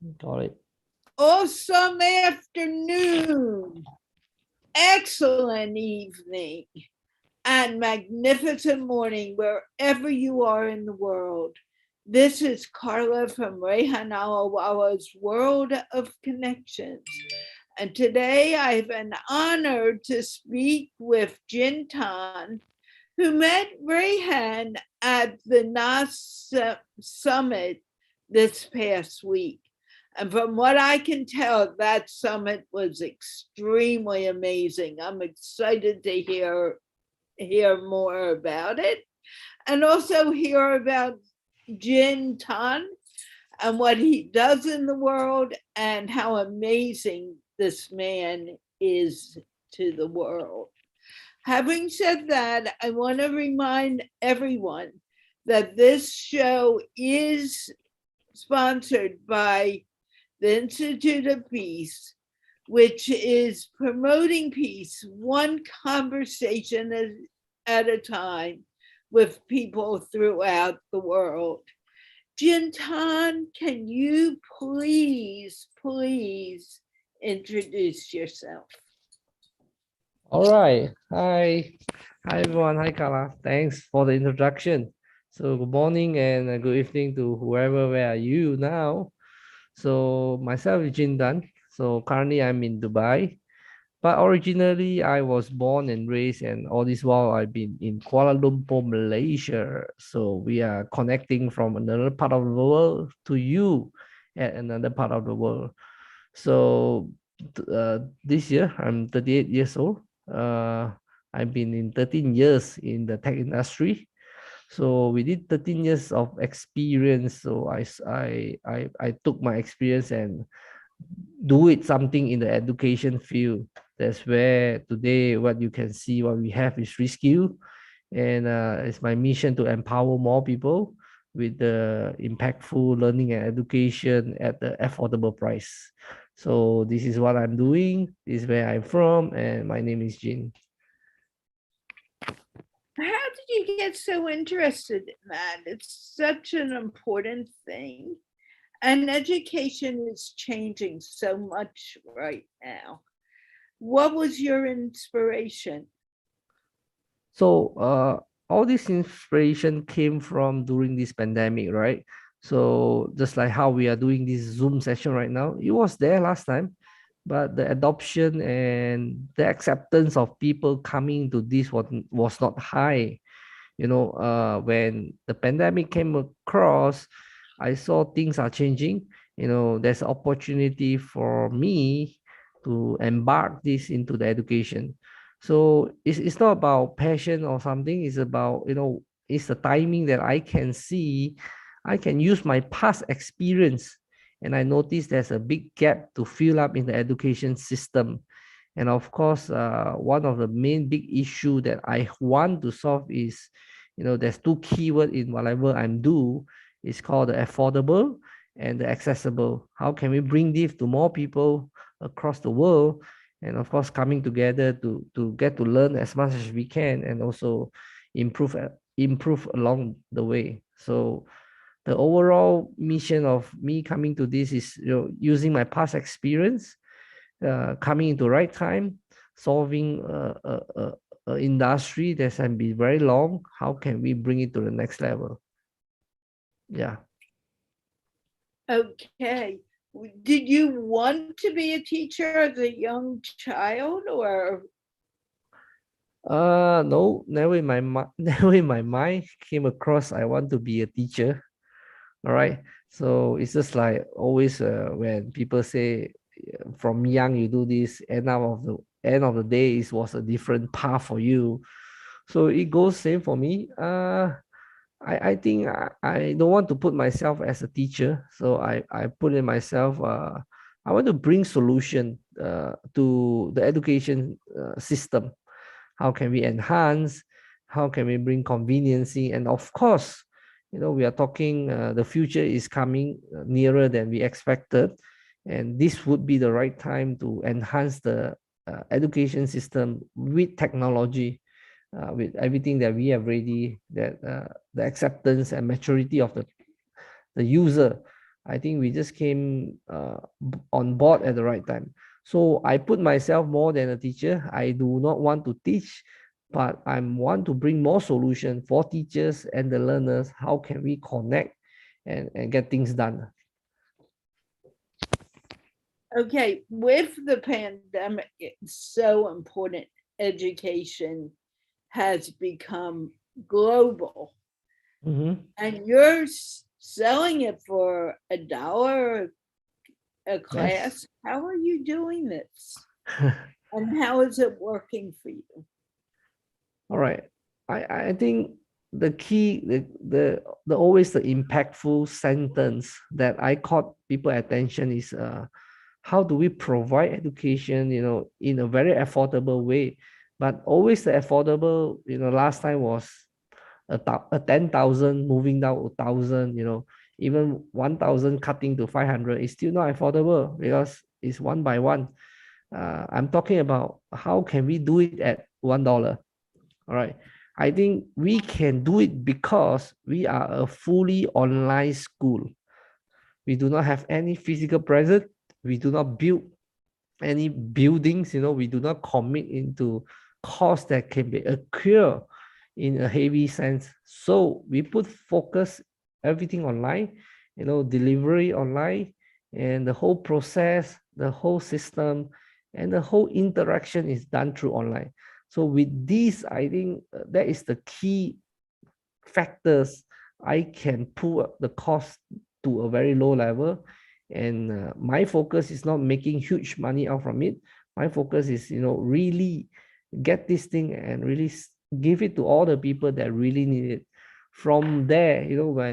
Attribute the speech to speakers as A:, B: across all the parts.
A: Got it.
B: Awesome afternoon, excellent evening, and magnificent morning wherever you are in the world. This is Carla from Rehan, Allahwala's World of Connections. And today I have an honor to speak with Jin Tan, who met Rehan at the NAS summit this past week. And from what I can tell, that summit was extremely amazing. I'm excited to hear more about it and also hear about Jin Tan and what he does in the world and how amazing this man is to the world. Having said that, I want to remind everyone that this show is sponsored by the Institute of Peace, which is promoting peace one conversation at a time with people throughout the world. Jin Tan, can you please introduce yourself?
A: All right. Hi. Hi, everyone. Hi, Carla. Thanks for the introduction. So, good morning and good evening to whoever, where are you now? So, myself is Jin Tan. So, currently I'm in Dubai. But originally, I was born and raised, and all this while I've been in Kuala Lumpur, Malaysia. So, we are connecting from another part of the world to you at another part of the world. So this year I'm 38 years old. Uh, I've been in 13 years in the tech industry. So we did 13 years of experience. So I took my experience and do it something in the education field. That's where today what you can see what we have is rescue, and it's my mission to empower more people with the impactful learning and education at the affordable price. So this is what I'm doing. This is where I'm from, and my name is Jin.
B: How did you get so interested in that? It's such an important thing. And education is changing so much right now. What was your inspiration?
A: So all this inspiration came from during this pandemic, right? So just like how we are doing this Zoom session right now, it was there last time, but the adoption and the acceptance of people coming to this was not high. When the pandemic came across, I saw things are changing. There's opportunity for me to embark this into the education. So it's not about passion or something. It's about, it's the timing that I can see. I can use my past experience, and I noticed there's a big gap to fill up in the education system. And of course, one of the main big issue that I want to solve is, there's two keyword in whatever I'm do. It's called the affordable and the accessible. How can we bring this to more people across the world? And of course, coming together to get to learn as much as we can, and also improve along the way. So the overall mission of me coming to this is, using my past experience, coming into right time, solving a industry that can be very long. How can we bring it to the next level? Yeah.
B: Okay. Did you want to be a teacher as a young child or
A: No, never in my never in my mind came across I want to be a teacher. All right. So it's just like always, when people say, from young you do this, end of the day it was a different path for you. So it goes same for me. I think I don't want to put myself as a teacher. So I put in myself, I want to bring solution to the education system. How can we enhance? How can we bring conveniency? And of course, we are talking, the future is coming nearer than we expected. And this would be the right time to enhance the education system with technology, with everything that we have ready, that the acceptance and maturity of the user. I think we just came on board at the right time. So I put myself more than a teacher. I do not want to teach, but I want to bring more solution for teachers and the learners. How can we connect and get things done?
B: Okay, with the pandemic, it's so important. Education has become global, and you're selling it for $1 a class.
A: Yes.
B: How are you doing this? And how is it working for you?
A: All right. I think the key, the always the impactful sentence that I caught people attention is how do we provide education, in a very affordable way. But always the affordable, last time was a 10,000 moving down 1,000, even 1,000 cutting to 500 is still not affordable because it's one by one. I'm talking about how can we do it at $1. All right. I think we can do it because we are a fully online school. We do not have any physical presence. We do not build any buildings. We do not commit into costs that can be occur in a heavy sense. So we put focus everything online, delivery online, and the whole process, the whole system, and the whole interaction is done through online. So with this, I think that is the key factors. I can pull the cost to a very low level, and my focus is not making huge money out from it. My focus is, really get this thing and really give it to all the people that really need it. From there,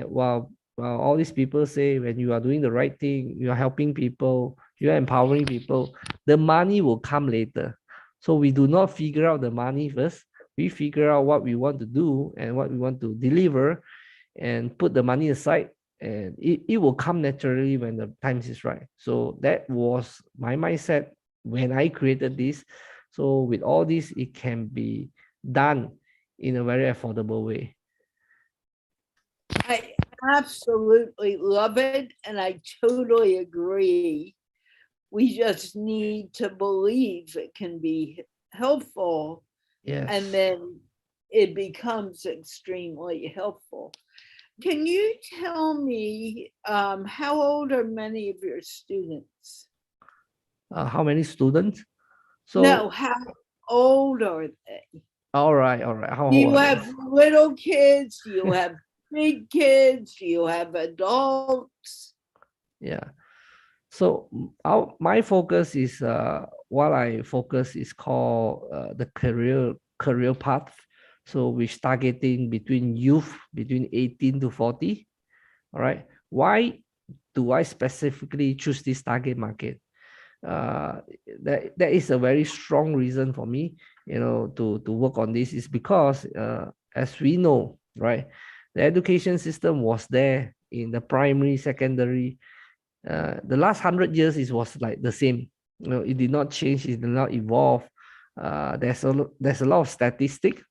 A: while all these people say when you are doing the right thing, you are helping people, you are empowering people, the money will come later. So we do not figure out the money first. We figure out what we want to do and what we want to deliver and put the money aside, and it will come naturally when the times is right. So that was my mindset when I created this. So with all this, it can be done in a very affordable way.
B: I absolutely love it, and I totally agree. We just need to believe it can be helpful,
A: Yes.
B: and then it becomes extremely helpful. Can you tell me how old are many of your students?
A: How many students?
B: No,
A: So,
B: how old are they?
A: all right. How
B: Do
A: old
B: you
A: are they?
B: have little kids? Do you have big kids? Do you have adults?
A: Yeah. So my focus is what I focus is called the career path. So which targeting between youth between 18 to 40. All right. Why do I specifically choose this target market? That is a very strong reason for me, to work on this is because as we know, right, the education system was there in the primary, secondary, the last 100 years it was like the same. It did not change, it did not evolve. There's a lot of statistic,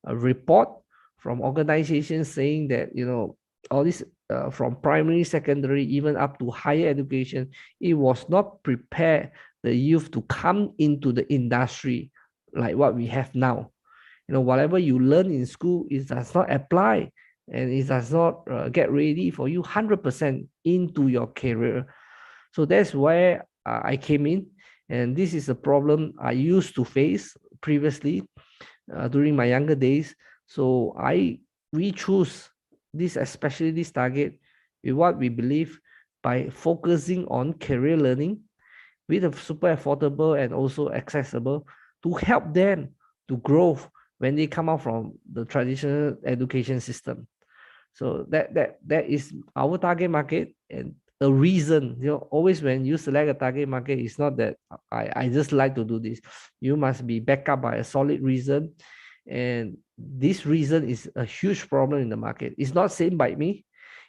A: a report from organizations saying that, all this from primary, secondary, even up to higher education, it was not prepared the youth to come into the industry like what we have now. Whatever you learn in school, it does not apply, and it does not get ready for you 100% into your career. So that's where I came in, and this is a problem I used to face previously during my younger days. So we choose this, especially this target, with what we believe, by focusing on career learning with a super affordable and also accessible to help them to grow when they come out from the traditional education system. So that is our target market, and a reason, always when you select a target market, it's not that I just like to do this. You must be backed up by a solid reason. And this reason is a huge problem in the market. It's not said by me.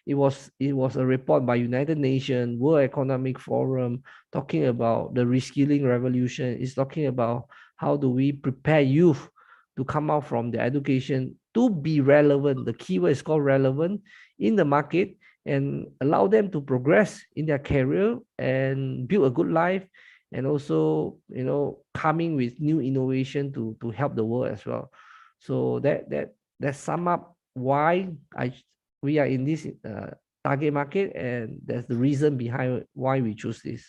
A: It was a report by United Nations, World Economic Forum, talking about the reskilling revolution. It's talking about how do we prepare youth to come out from the education to be relevant. The keyword is called relevant in the market, and allow them to progress in their career and build a good life, and also coming with new innovation to help the world as well. So that sum up why I we are in this target market, and that's the reason behind why we choose this.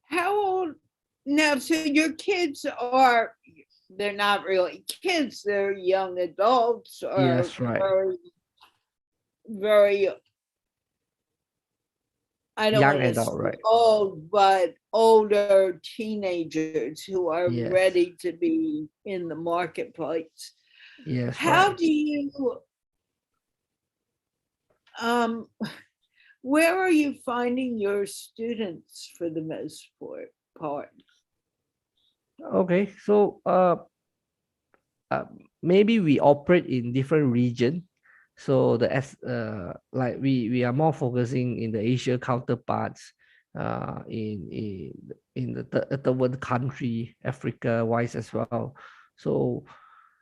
B: How old now? So your kids are, they're not really kids, they're young adults, or
A: Yes, right.
B: very, very, I don't
A: Young
B: want to
A: adult,
B: say
A: right?
B: old, but older teenagers who are
A: Yes.
B: ready to be in the marketplace.
A: Yes,
B: How
A: right.
B: do you, um, where are you finding your students for the most part?
A: Okay, so uh, maybe we operate in different region. So the as like we are more focusing in the Asia counterparts, in the third country, Africa wise as well. So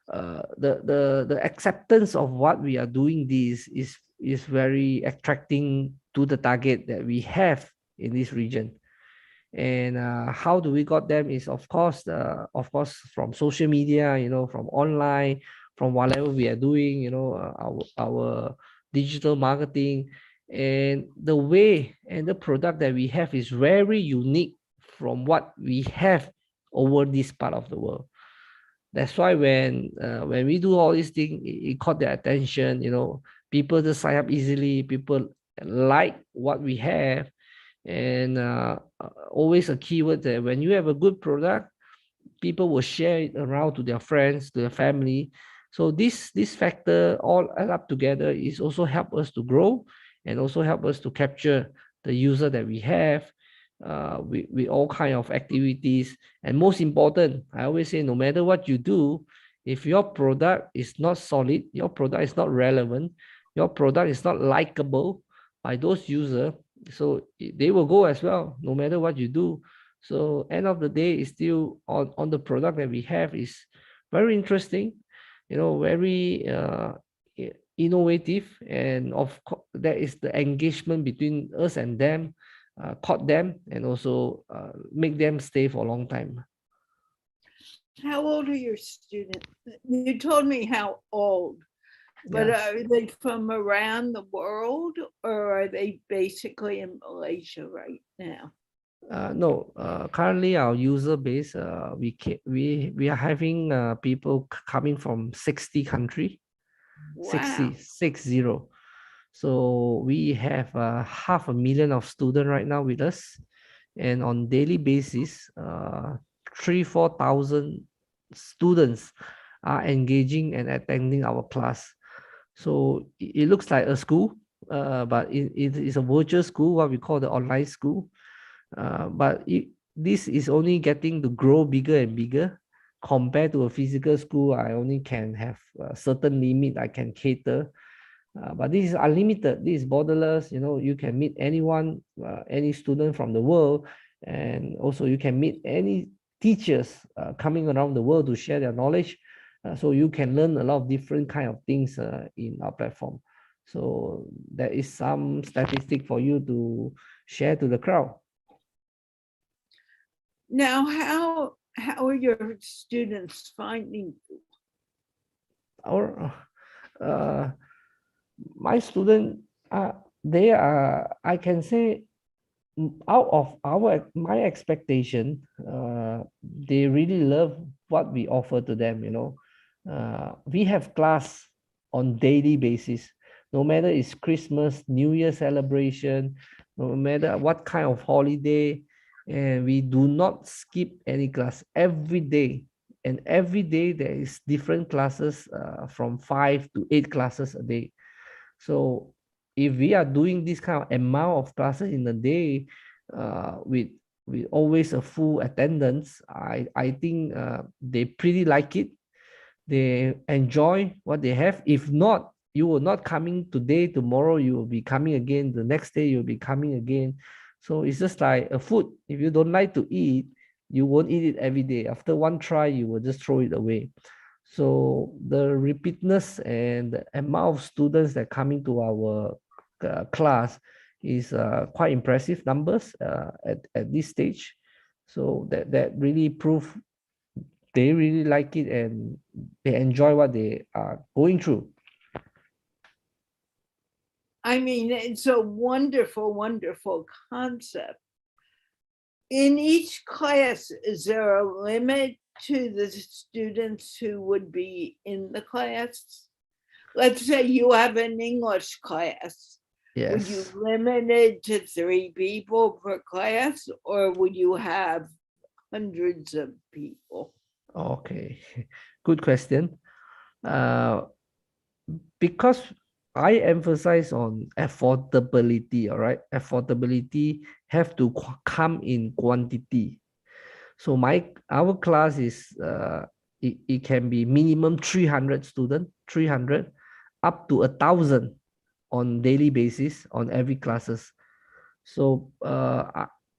A: the acceptance of what we are doing this is very attracting to the target that we have in this region. And how do we got them is of course from social media, from online, from whatever we are doing, our digital marketing. And the way and the product that we have is very unique from what we have over this part of the world. That's why when we do all these things, it caught their attention. People just sign up easily, people like what we have. And always a keyword that when you have a good product, people will share it around to their friends, to their family. So this factor all add up together is also help us to grow, and also help us to capture the user that we have, with all kind of activities. And most important, I always say, no matter what you do, if your product is not solid, your product is not relevant, your product is not likable by those users, so they will go as well, no matter what you do. So end of the day is still on the product that we have is very interesting, very innovative. And of course that is the engagement between us and them, caught them, and also make them stay for a long time.
B: How old are your students? You told me how old, but
A: Yeah.
B: are they from around the world, or are they basically in Malaysia right now?
A: No, currently our user base, we are having people coming from 60 country,
B: Wow.
A: 60. So we have 500,000 of students right now with us, and on daily basis, 3-4 thousand students are engaging and attending our class. So it looks like a school, but it is a virtual school, what we call the online school. This is only getting to grow bigger and bigger. Compared to a physical school, I only can have a certain limit I can cater. But this is unlimited. This is borderless. You can meet anyone, any student from the world, and also you can meet any teachers coming around the world to share their knowledge. So you can learn a lot of different kind of things in our platform. So there is some statistic for you to share to the crowd.
B: Now, how are your students finding you?
A: Or my student, they are, I can say, out of my expectation, they really love what we offer to them. We have class on daily basis, no matter it's Christmas, New Year celebration, no matter what kind of holiday. And we do not skip any class every day. And every day there is different classes, from 5 to 8 classes a day. So if we are doing this kind of amount of classes in a day, with always a full attendance, I think they pretty like it. They enjoy what they have. If not, you will not coming today, tomorrow you will be coming again, the next day you'll be coming again. So it's just like a food. If you don't like to eat, you won't eat it every day. After one try, you will just throw it away. So the repeatedness and the amount of students that coming to our class is quite impressive numbers at this stage. So that really prove they really like it and they enjoy what they are going through.
B: I mean, it's a wonderful, wonderful concept. In each class, is there a limit to the students who would be in the class? Let's say you have an English class.
A: Yes.
B: Would you limit it to 3 people per class, or would you have hundreds of people?
A: Okay, good question. Because I emphasize on affordability, all right? Affordability have to come in quantity. So our class is it can be minimum 300 student, 300 up to 1,000 on daily basis on every classes. So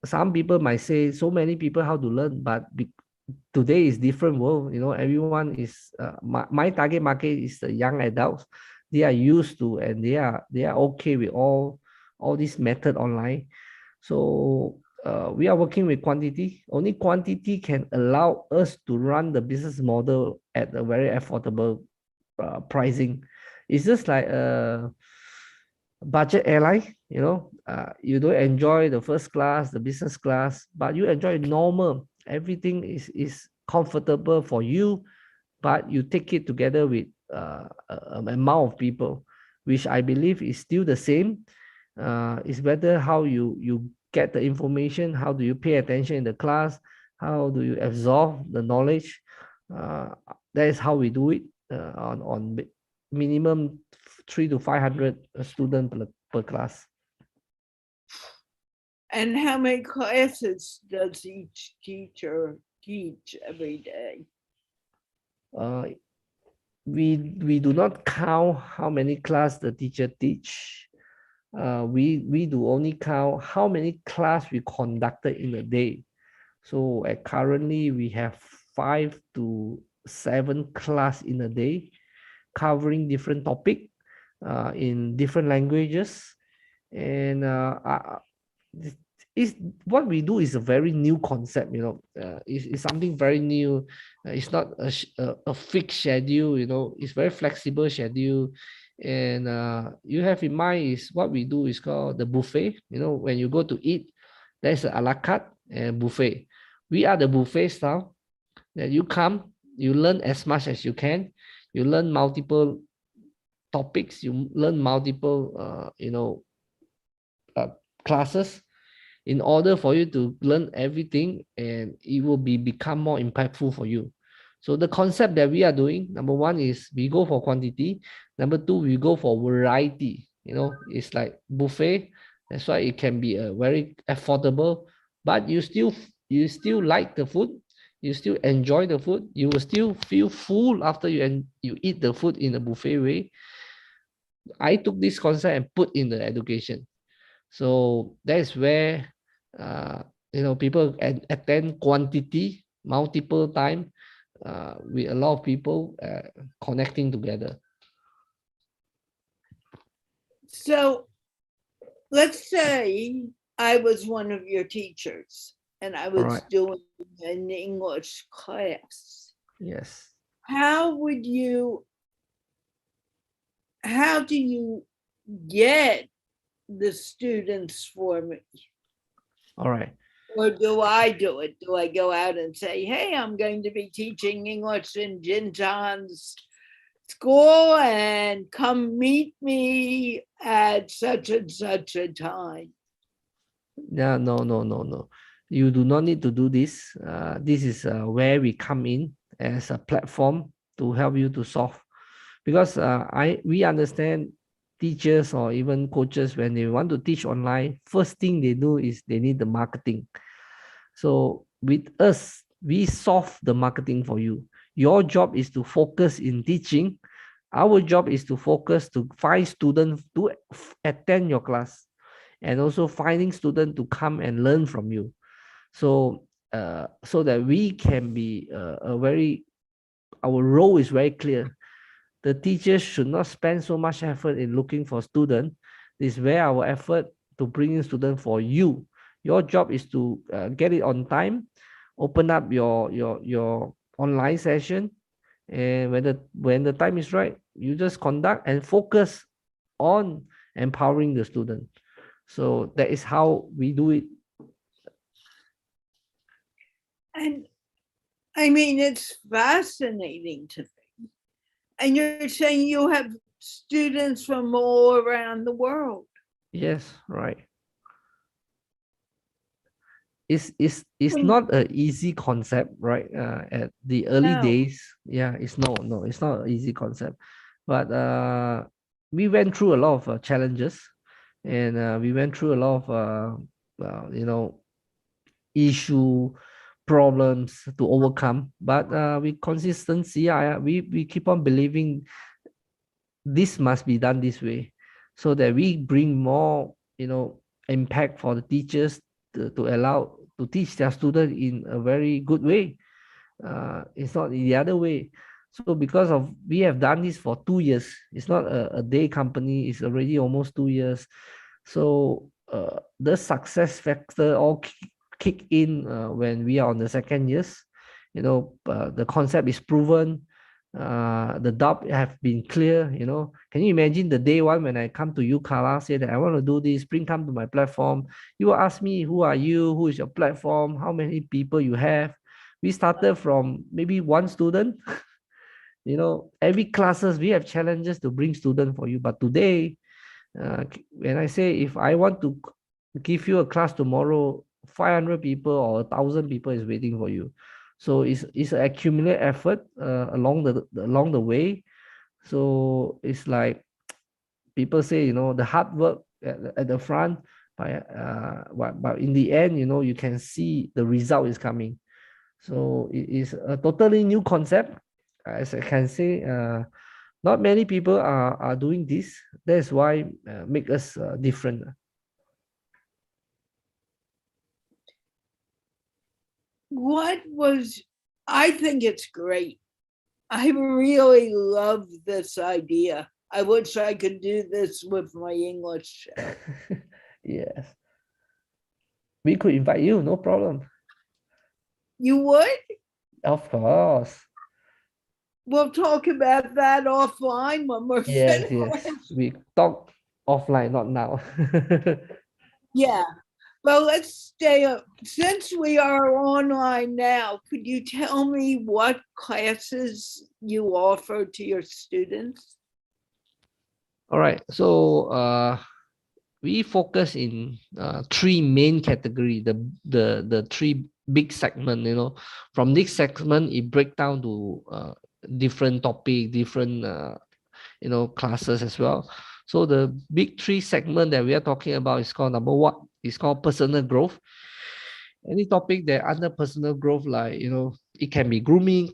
A: some people might say so many people how to learn, but today is different world. You know, everyone is my target market is the young adults. They are used to and they are okay with all this method online. So we are working with quantity. Only quantity can allow us to run the business model at a very affordable pricing. It's just like a budget airline, you know, you don't enjoy the first class, the business class, but you enjoy normal. Everything is comfortable for you, but you take it together with an amount of people, which I believe is still the same. It's better how you get the information, how do you pay attention in the class, how do you absorb the knowledge. Uh, that is how we do it on minimum 300 to 500 student per class.
B: And how many classes does each teacher teach every day?
A: We do not count how many class the teacher teach. We do only count how many class we conducted in a day. So currently we have 5 to 7 class in a day, covering different topic in different languages, and is what we do is a very new concept. You know, it's something very new. It's not a fixed schedule. You know, it's very flexible schedule, and you have in mind is what we do is called the buffet. You know, when you go to eat, there's a la carte and buffet. We are the buffet style. That you come, you learn as much as you can. You learn multiple topics. You learn multiple, classes in order for you to learn everything, and it will become more impactful for you. So the concept that we are doing, number one is we go for quantity. Number two, we go for variety. You know, it's like buffet. That's why it can be a very affordable, but you still like the food. You still enjoy the food. You will still feel full after you eat the food in a buffet way. I took this concept and put in the education. So that's where people attend quantity multiple time with a lot of people connecting together.
B: So let's say I was one of your teachers and I was doing an English class.
A: Yes.
B: How do you get the students for me?
A: All right.
B: Or do I do it? Do I go out and say, hey, I'm going to be teaching English in Jin Tan's school and come meet me at such and such a time?
A: Yeah, no. You do not need to do this. This is where we come in as a platform to help you to solve. Because we understand teachers or even coaches, when they want to teach online, first thing they do is they need the marketing. So with us, we solve the marketing for you. Your job is to focus in teaching. Our job is to focus to find students to attend your class, and also finding students to come and learn from you. So so that we can be a very our role is very clear. The teachers should not spend so much effort in looking for students. This is where our effort to bring in students for you. Your job is to get it on time, open up your online session, and when the time is right, you just conduct and focus on empowering the student. So that is how we do it.
B: And I mean, it's fascinating to me. And you're saying you have students from all around the world.
A: Yes, right. It's not an easy concept, right? At the early
B: No.
A: days, yeah, it's no, it's not an easy concept, but we went through a lot of challenges, and we went through a lot of issue problems to overcome. But with consistency, we keep on believing this must be done this way, so that we bring more impact for the teachers to allow to teach their student in a very good way. It's not the other way. So because of we have done this for 2 years, it's not a day company, it's already almost 2 years. So the success factor all kick in when we are on the second years. The concept is proven, the doubt have been clear. Can you imagine the day one when I come to you, Carla, say that I want to do this, bring come to my platform. You will ask me, who are you? Who is your platform? How many people you have? We started from maybe one student. Every classes we have challenges to bring student for you. But today, when I say if I want to give you a class tomorrow, 500 people or 1,000 people is waiting for you. So it's an accumulate effort along the way. So it's like people say, the hard work at the front, but in the end, you can see the result is coming. So it is a totally new concept. As I can say, not many people are doing this. That's why make us different.
B: I think it's great. I really love this idea. I wish I could do this with my English.
A: Yes, we could invite you, no problem.
B: You would?
A: Of course.
B: We'll talk about that offline when we're
A: Yes,
B: finished.
A: yes. We talk offline, not now.
B: Yeah. Well, let's stay up. Since we are online now, could you tell me what classes you offer to your students?
A: All right. So we focus in three main category, the three big segment. From this segment it break down to different topic, different classes as well. So the big three segment that we are talking about is called number one, is called personal growth. Any topic that under personal growth, like it can be grooming,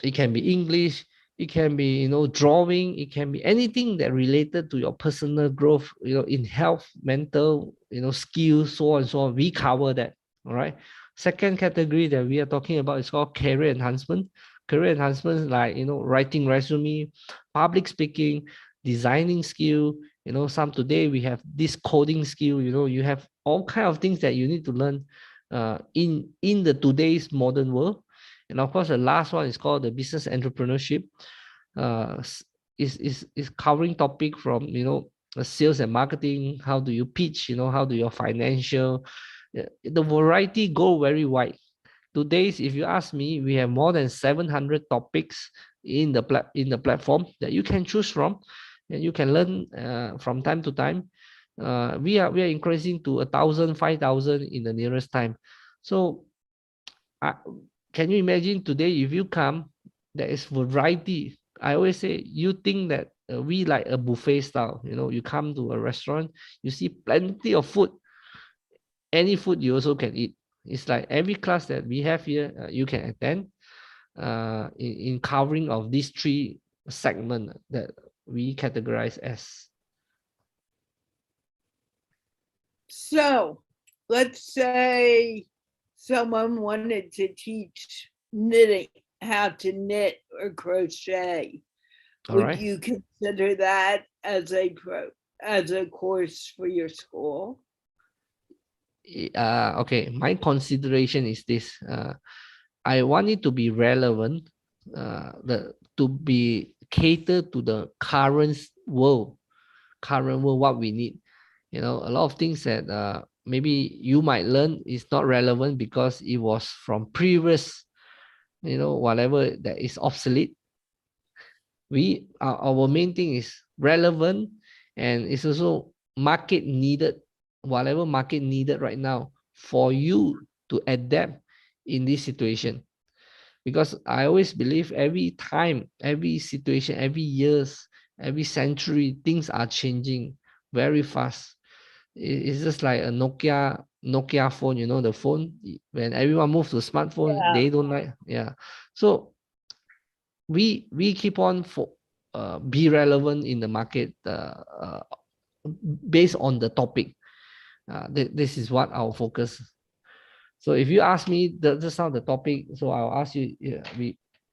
A: it can be English, it can be drawing, it can be anything that related to your personal growth, in health, mental, skills, so on and so on. We cover that. All right. Second category that we are talking about is called career enhancement. Career enhancement, like writing resume, public speaking, designing skill. Some today we have this coding skill. You have all kind of things that you need to learn in the today's modern world. And of course, the last one is called the business entrepreneurship. Uh, is covering topic from sales and marketing. How do you pitch? How do your financial? The variety go very wide. Today's, if you ask me, we have more than 700 topics in the platform that you can choose from, and you can learn from time to time. We are increasing to 1,000, 5,000 in the nearest time. So uh, can you imagine today if you come, there is variety. I always say, you think that we like a buffet style. You come to a restaurant, you see plenty of food. Any food you also can eat. It's like every class that we have here, you can attend in covering of these three segments that we categorize as.
B: So let's say someone wanted to teach knitting. how to knit or crochet.
A: All
B: Would
A: right.
B: you consider that as a course for your school?
A: Okay, my consideration is this. I want it to be relevant, to be catered to the current world, what we need. You know, a lot of things that maybe you might learn is not relevant because it was from previous, whatever that is obsolete. Our main thing is relevant, and it's also market needed, whatever market needed right now for you to adapt in this situation. Because I always believe every time, every situation, every years, every century, things are changing very fast. It's just like a Nokia phone, the phone. When everyone moves to smartphone,
B: Yeah.
A: they don't like. Yeah. So we keep on be relevant in the market, based on the topic. This is what our focus. So if you ask me just now the topic, so I'll ask you,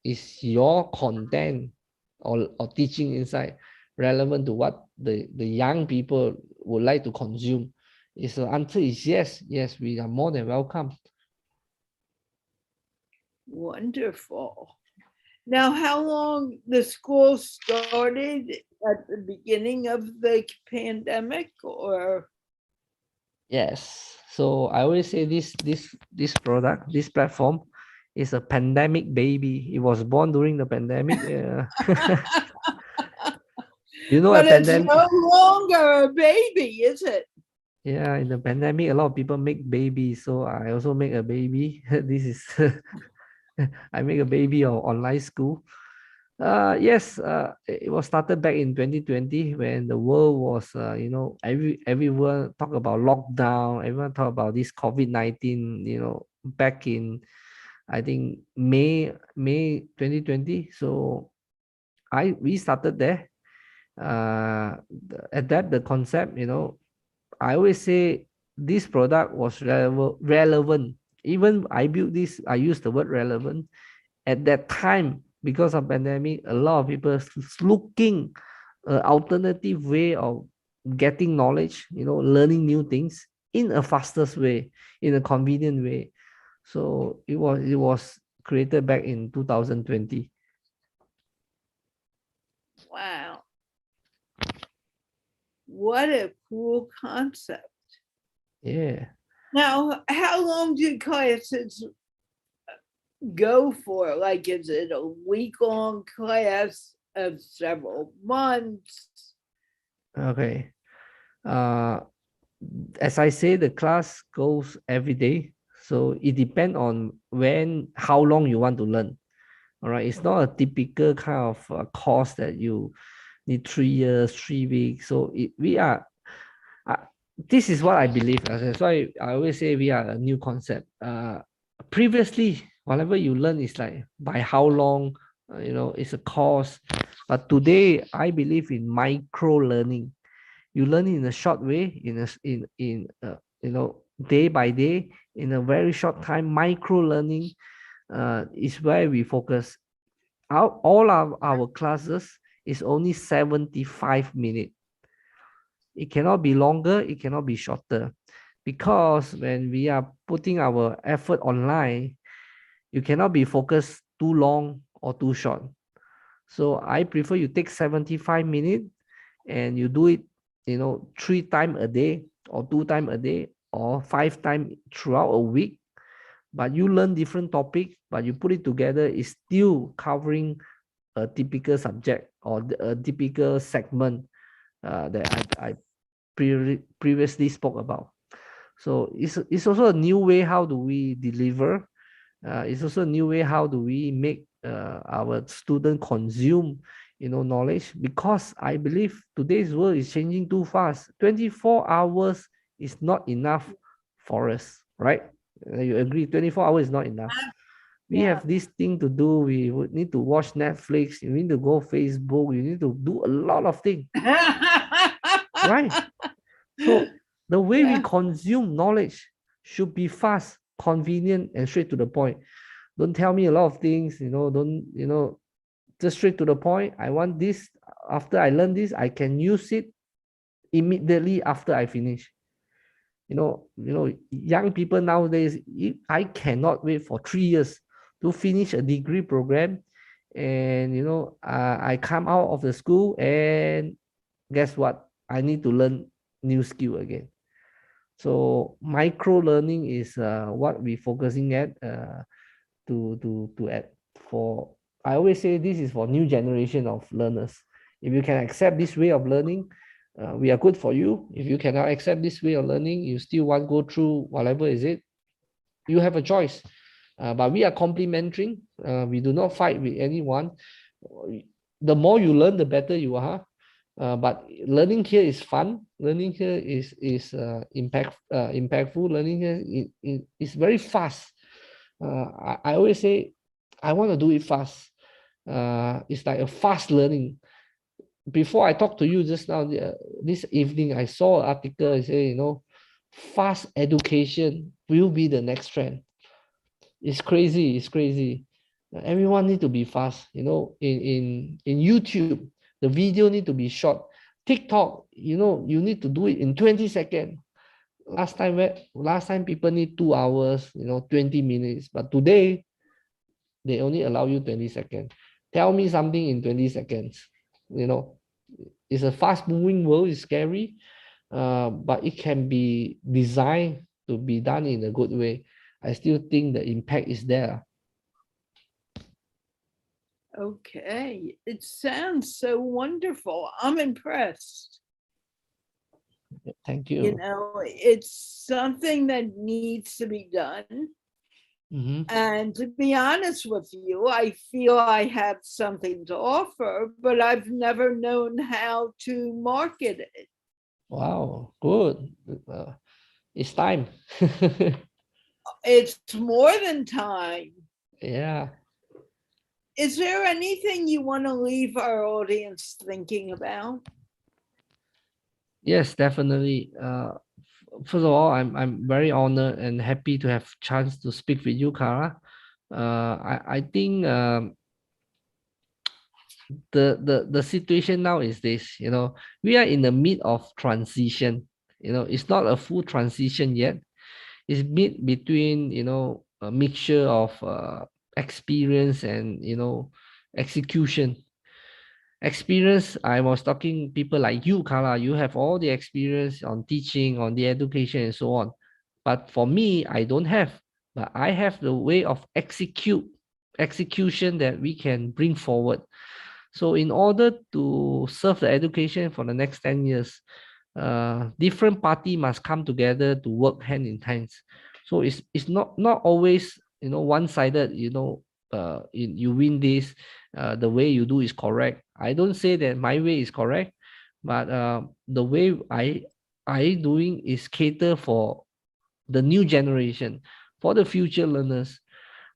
A: is your content or teaching inside relevant to what the young people would like to consume? Is the answer is yes. Yes, we are more than welcome.
B: Wonderful. Now, how long the school started at the beginning of the pandemic, or?
A: Yes. So I always say this product, this platform is a pandemic baby. It was born during the pandemic. A
B: But it's
A: pandemic.
B: no longer a baby, is it?
A: Yeah, in the pandemic, a lot of people make babies. So I also make a baby. This is I make a baby of online school. Yes, it was started back in 2020 when the world was, everyone talk about lockdown. Everyone talk about this COVID-19. Back in, I think, May 2020. So we started there. Adapt the concept. I always say this product was relevant. Even I built this, I use the word relevant at that time because of pandemic. A lot of people looking alternative way of getting knowledge, learning new things in a fastest way, in a convenient way. So it was created back in 2020.
B: Wow. What a cool concept.
A: Yeah.
B: Now, how long do classes go for? Like, is it a week-long class of several months?
A: Okay. uh as I say, the class goes every day, so it depends on how long you want to learn. All right, it's not a typical kind of course that you need 3 years, 3 weeks. So we are, uh, this is what I believe. That's why I always say we are a new concept. Previously, whatever you learn is like by how long, it's a course. But today, I believe in micro learning. You learn in a short way, day by day, in a very short time. Micro learning is where we focus. All of our classes is only 75 minutes. It cannot be longer, it cannot be shorter, because when we are putting our effort online, you cannot be focused too long or too short. So I prefer you take 75 minutes and you do it, 3 times a day or 2 times a day or 5 times throughout a week. But you learn different topic, but you put it together, is still covering a typical subject or a typical segment that I previously spoke about. So it's also a new way how do we deliver. It's also a new way how do we make our student consume, knowledge. Because I believe today's world is changing too fast. 24 hours is not enough for us, right? You agree? 24 hours is not enough. We
B: Yeah.
A: have this thing to do. We would need to watch Netflix. You need to go Facebook. You need to do a lot of things, right? So the way we
B: Yeah.
A: consume knowledge should be fast, convenient, and straight to the point. Don't tell me a lot of things, don't, just straight to the point. I want this. After I learn this, I can use it immediately after I finish. Young people nowadays, I cannot wait for 3 years to finish a degree program. And, I come out of the school and guess what? I need to learn new skill again. So micro learning is what we're focusing at to add for. I always say this is for new generation of learners. If you can accept this way of learning, we are good for you. If you cannot accept this way of learning, you still want to go through whatever is it, you have a choice. But we are complementing. We do not fight with anyone. The more you learn, the better you are. But learning here is fun. Learning here is impactful. Learning here is very fast. I always say I want to do it fast. It's like a fast learning. Before I talked to you just now, this evening, I saw an article. I say, fast education will be the next trend. It's crazy. It's crazy. Everyone need to be fast. In YouTube, the video need to be short. TikTok, you need to do it in 20 seconds. Last time people need 2 hours, 20 minutes. But today, they only allow you 20 seconds. Tell me something in 20 seconds. It's a fast moving world. It's scary, but it can be designed to be done in a good way. I still think the impact is there.
B: Okay, it sounds so wonderful. I'm impressed.
A: Thank you.
B: It's something that needs to be done. Mm-hmm. And to be honest with you, I feel I have something to offer, but I've never known how to market it.
A: Wow, good. It's time.
B: It's more than time.
A: Yeah.
B: Is there anything you want to leave our audience thinking about?
A: Yes, definitely. First of all, I'm very honored and happy to have chance to speak with you, Carla. I think the situation now is this. We are in the mid of transition. It's not a full transition yet. It's mid between a mixture of experience and execution. Experience, I was talking people like you, Carla. You have all the experience on teaching, on the education, and so on. But for me, I don't have. But I have the way of execution that we can bring forward. So in order to serve the education for the next 10 years, different party must come together to work hand in hands. So it's not always one-sided. You win this, the way you do is correct. I don't say that my way is correct, but the way I doing is cater for the new generation, for the future learners.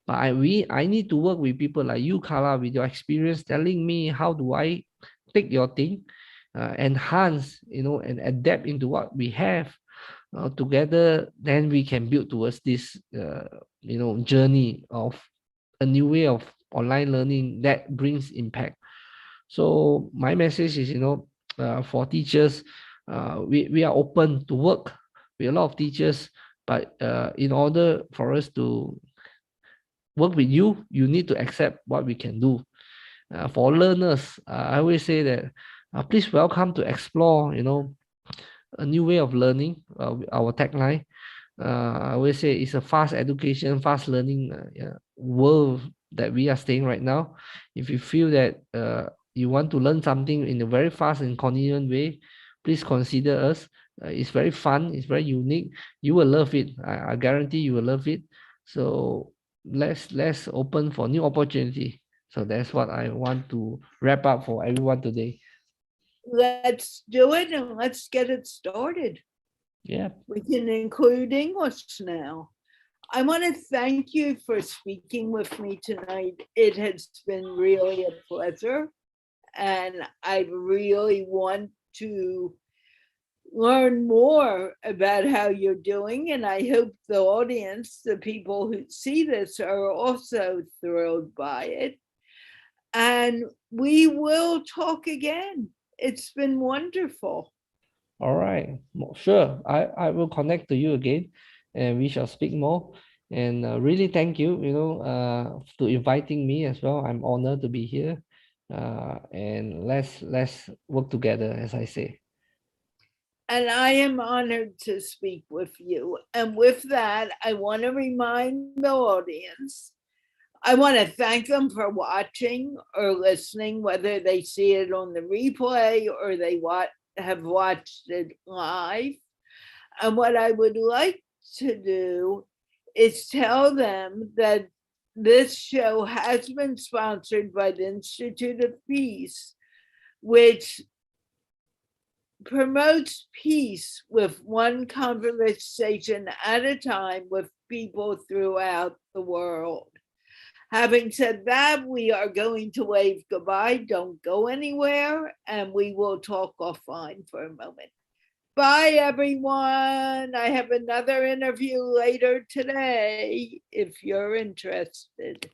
A: But I need to work with people like you, Carla, with your experience, telling me how do I take your thing, enhance, and adapt into what we have together. Then we can build towards this, journey of a new way of online learning that brings impact. So my message is, for teachers, we are open to work with a lot of teachers, but in order for us to work with you, you need to accept what we can do. For learners, I always say that please welcome to explore, a new way of learning, our tagline. I always say it's a fast education, fast learning world that we are staying right now. If you feel that you want to learn something in a very fast and convenient way, please consider us. It's very fun. It's very unique. You will love it. I guarantee you will love it. So let's open for new opportunity. So that's what I want to wrap up for everyone today.
B: Let's do it and let's get it started.
A: Yeah.
B: We can include English now. I want to thank you for speaking with me tonight. It has been really a pleasure. And I really want to learn more about how you're doing. And I hope the audience, the people who see this, are also thrilled by it. And we will talk again. It's been wonderful.
A: All right, sure. I will connect to you again, and we shall speak more. And really thank you, to inviting me as well. I'm honored to be here. And let's work together, as I say.
B: And I am honored to speak with you. And with that, I want to remind the audience, I want to thank them for watching or listening, whether they see it on the replay or they have watched it live. And what I would like to do is tell them that this show has been sponsored by the Institute of Peace, which promotes peace with one conversation at a time with people throughout the world. Having said that, we are going to wave goodbye. Don't go anywhere, and we will talk offline for a moment. Bye, everyone. I have another interview later today if you're interested.